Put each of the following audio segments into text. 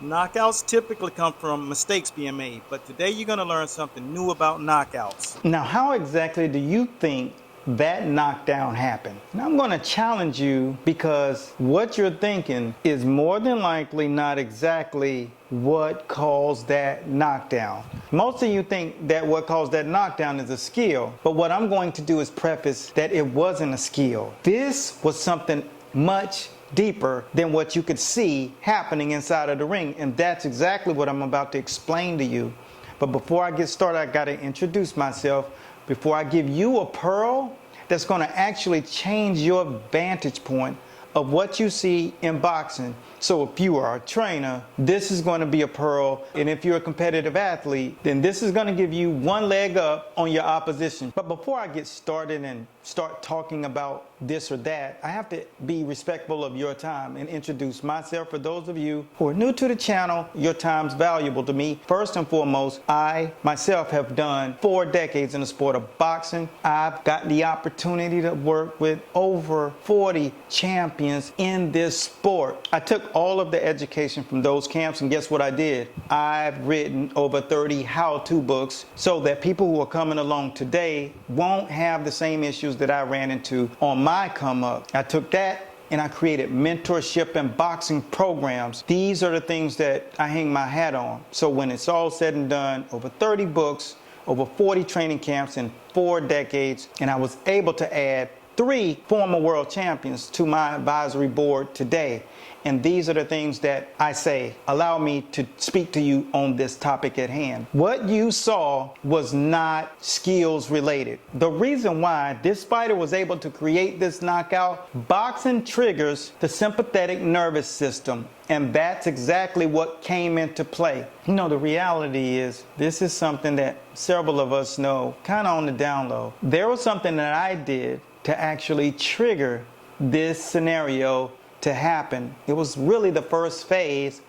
Knockouts typically come from mistakes being made, but today you're going to learn something new about knockouts. Now, how exactly do you think that knockdown happened? Now, I'm going to challenge you because what you're thinking is more than likely not exactly what caused that knockdown. Most of you think that what caused that knockdown is a skill, but what I'm going to do is preface that it wasn't a skill. This was something much deeper than what you could see happening inside of the ring, and that's exactly what I'm about to explain to you. But before I get started, I got to introduce myself before I give you a pearl that's going to actually change your vantage point of what you see in boxing. So if you are a trainer, this is going to be a pearl, and if you're a competitive athlete, then this is going to give you one leg up on your opposition. But before I get started and start talking about this or that, I have to be respectful of your time and introduce myself. For those of you who are new to the channel, your time's valuable to me. First and foremost, I myself have done 4 decades in the sport of boxing. I've got the opportunity to work with over 40 champions in this sport. I took all of the education from those camps, and guess what I did? I've written over 30 how-to books so that people who are coming along today won't have the same issues that I ran into on my come up. I took that and I created mentorship and boxing programs. These are the things that I hang my hat on. So when it's all said and done, over 30 books, over 40 training camps in 4 decades, and I was able to add 3 former world champions to my advisory board today. And these are the things that I say allow me to speak to you on this topic at hand. What you saw was not skills related. The reason why this fighter was able to create this knockout, boxing triggers the sympathetic nervous system. And that's exactly what came into play. You know, the reality is, this is something that several of us know, kind of on the down low. There was something that I did to actually trigger this scenario to happen. It was really the first phase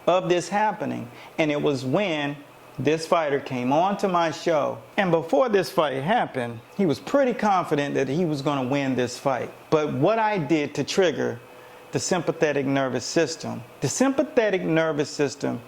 of this happening, and it was when this fighter came on to my show. And before this fight happened, he was pretty confident that he was going to win this fight. But what I did to trigger the sympathetic nervous system, the sympathetic nervous system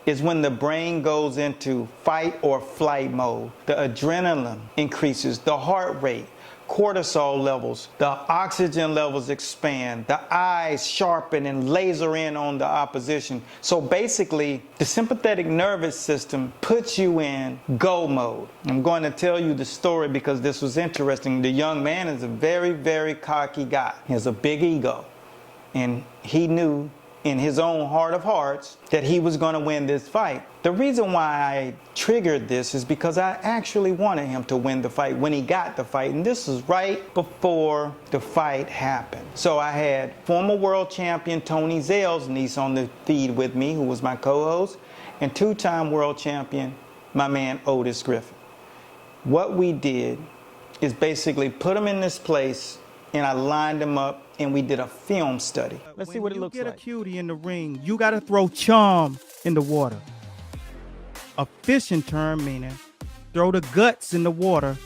is when the brain goes into fight or flight mode. The adrenaline increases, the heart rate, cortisol levels, the oxygen levels expand, the eyes sharpen and laser in on the opposition. So basically, the sympathetic nervous system puts you in go mode. I'm going to tell you the story because this was interesting. The young man is a very, very cocky guy. He has a big ego, and he knew in his own heart of hearts that he was going to win this fight. The reason why I triggered this is because I actually wanted him to win the fight when he got the fight, and this was right before the fight happened. So I had former world champion Tony Zell's niece on the feed with me, who was my co-host, and 2-time world champion, my man Otis Griffin. What we did is basically put him in this place, and I lined him up, and we did a film study. Let's see what it looks like. When you get a cutie in the ring, you got to throw charm in the water. A fishing term meaning throw the guts in the water,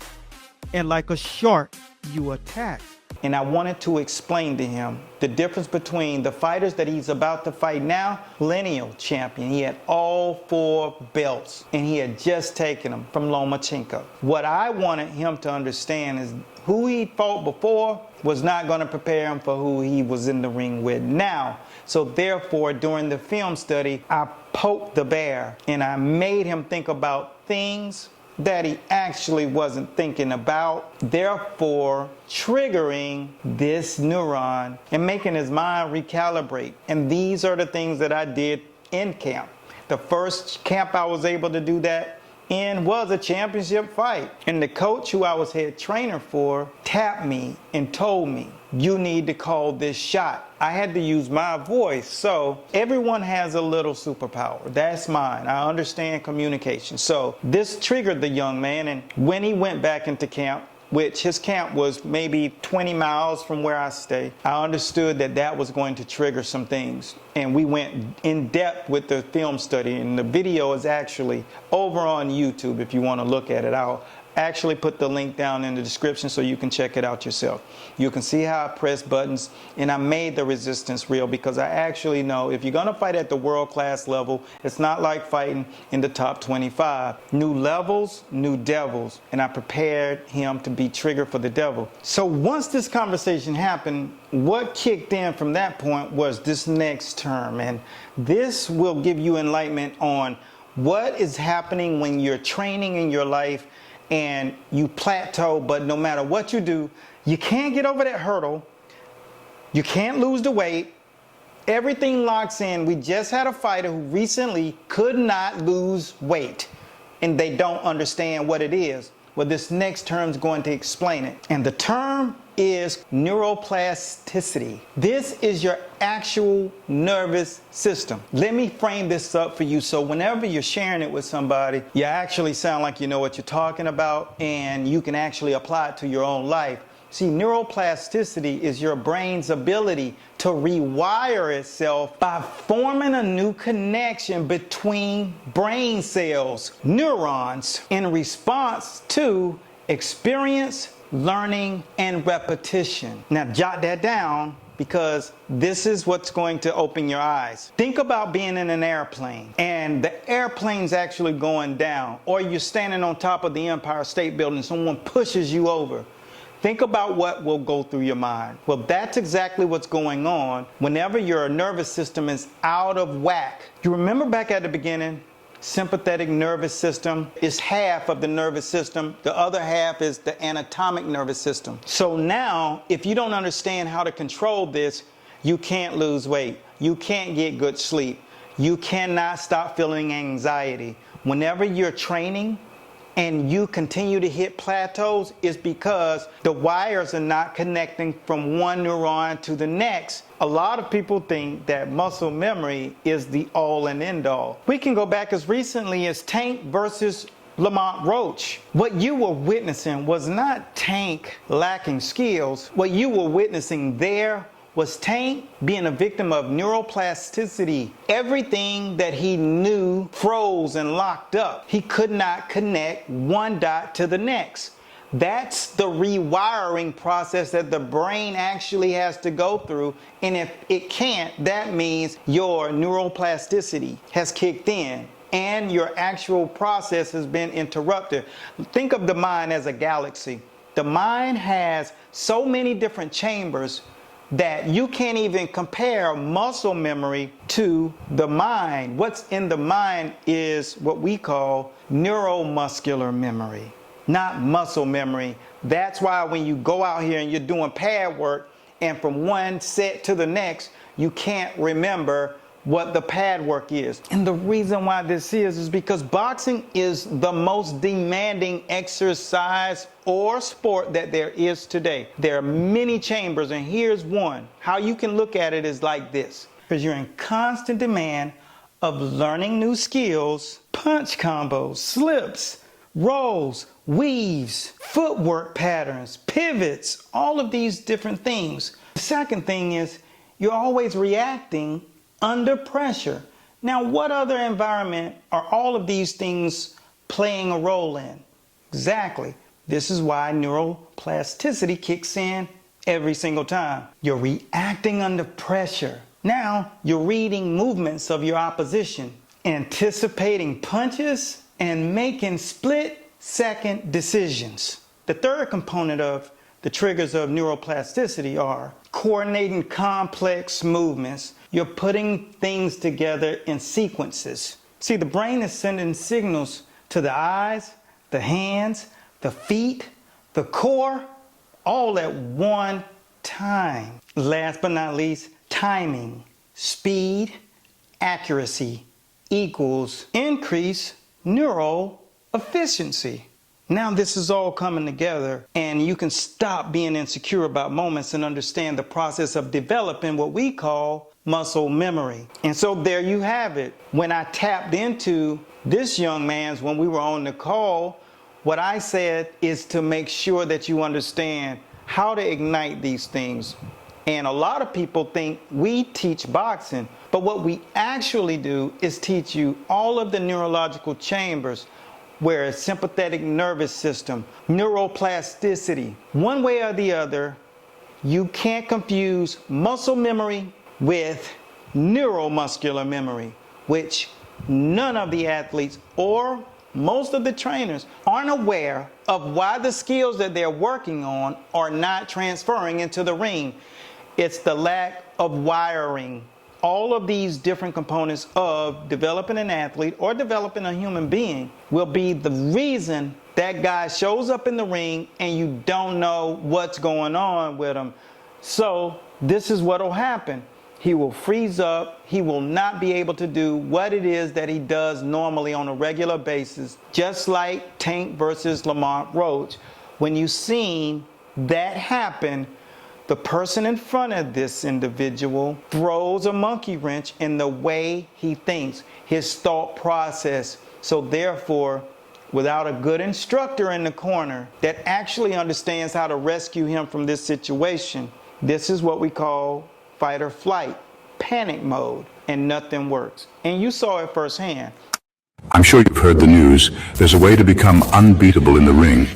and like a shark, you attack. And I wanted to explain to him the difference between the fighters that he's about to fight now. Lineal champion. He had all 4 belts, and he had just taken them from Lomachenko. What I wanted him to understand is who he fought before was not going to prepare him for who he was in the ring with now. So therefore, during the film study, I poked the bear, and I made him think about things that he actually wasn't thinking about, therefore triggering this neuron and making his mind recalibrate. And these are the things that I did in camp. The first camp I was able to do that in was a championship fight. And the coach who I was head trainer for tapped me and told me, you need to call this shot. I had to use my voice. So everyone has a little superpower. That's mine. I understand communication. So this triggered the young man, and when he went back into camp, which his camp was maybe 20 miles from where I stay, I understood that that was going to trigger some things. And we went in depth with the film study, and the video is actually over on YouTube if you want to look at it. I'll actually put the link down in the description so you can check it out yourself. You can see how I press buttons, and I made the resistance real because I actually know if you're going to fight at the world-class level, it's not like fighting in the top 25. New levels, new devils, and I prepared him to be triggered for the devil. So once this conversation happened, what kicked in from that point was this next term, and this will give you enlightenment on what is happening when you're training in your life and you plateau, but no matter what you do, you can't get over that hurdle. You can't lose the weight. Everything locks in. We just had a fighter who recently could not lose weight, and they don't understand what it is. Well, this next term is going to explain it. And the term is neuroplasticity. This is your actual nervous system. Let me frame this up for you so whenever you're sharing it with somebody, you actually sound like you know what you're talking about and you can actually apply it to your own life. See, neuroplasticity is your brain's ability to rewire itself by forming a new connection between brain cells, neurons, in response to experience, learning, and repetition. Now, jot that down because this is what's going to open your eyes. Think about being in an airplane and the airplane's actually going down, or you're standing on top of the Empire State Building and someone pushes you over. Think about what will go through your mind. Well, that's exactly what's going on whenever your nervous system is out of whack. You remember back at the beginning, sympathetic nervous system is half of the nervous system. The other half is the anatomic nervous system. So now, if you don't understand how to control this, you can't lose weight. You can't get good sleep. You cannot stop feeling anxiety. Whenever you're training, and you continue to hit plateaus, is because the wires are not connecting from one neuron to the next. A lot of people think that muscle memory is the all and end all. We can go back as recently as Tank versus Lamont Roach. What you were witnessing was not Tank lacking skills. What you were witnessing there was Tank being a victim of neuroplasticity. Everything that he knew froze and locked up. He could not connect one dot to the next. That's the rewiring process that the brain actually has to go through. And if it can't, that means your neuroplasticity has kicked in and your actual process has been interrupted. Think of the mind as a galaxy. The mind has so many different chambers that you can't even compare muscle memory to the mind. What's in the mind is what we call neuromuscular memory, not muscle memory. That's why when you go out here and you're doing pad work and from one set to the next, you can't remember what the pad work is. And the reason why this is because boxing is the most demanding exercise or sport that there is today. There are many chambers, and here's one. How you can look at it is like this. Because you're in constant demand of learning new skills, punch combos, slips, rolls, weaves, footwork patterns, pivots, all of these different things. The second thing is you're always reacting under pressure. Now, what other environment are all of these things playing a role in? Exactly. This is why neuroplasticity kicks in every single time. You're reacting under pressure. Now, you're reading movements of your opposition, anticipating punches, and making split-second decisions. The third component of the triggers of neuroplasticity are coordinating complex movements. You're putting things together in sequences. See, the brain is sending signals to the eyes, the hands, the feet, the core, all at one time. Last but not least, timing, speed, accuracy equals increased neural efficiency. Now this is all coming together and you can stop being insecure about moments and understand the process of developing what we call muscle memory. And so there you have it. When I tapped into this young man's when we were on the call, what I said is to make sure that you understand how to ignite these things. And a lot of people think we teach boxing, but what we actually do is teach you all of the neurological chambers, where it's sympathetic nervous system, neuroplasticity. One way or the other, you can't confuse muscle memory with neuromuscular memory, which none of the athletes or most of the trainers aren't aware of why the skills that they're working on are not transferring into the ring. It's the lack of wiring. All of these different components of developing an athlete or developing a human being will be the reason that guy shows up in the ring and you don't know what's going on with him. So this is what will happen. He will freeze up. He will not be able to do what it is that he does normally on a regular basis, just like Tank versus Lamont Roach. When you seen that happen, the person in front of this individual throws a monkey wrench in the way he thinks, his thought process. So therefore, without a good instructor in the corner that actually understands how to rescue him from this situation, this is what we call fight or flight, panic mode, and nothing works. And you saw it firsthand. I'm sure you've heard the news. There's a way to become unbeatable in the ring.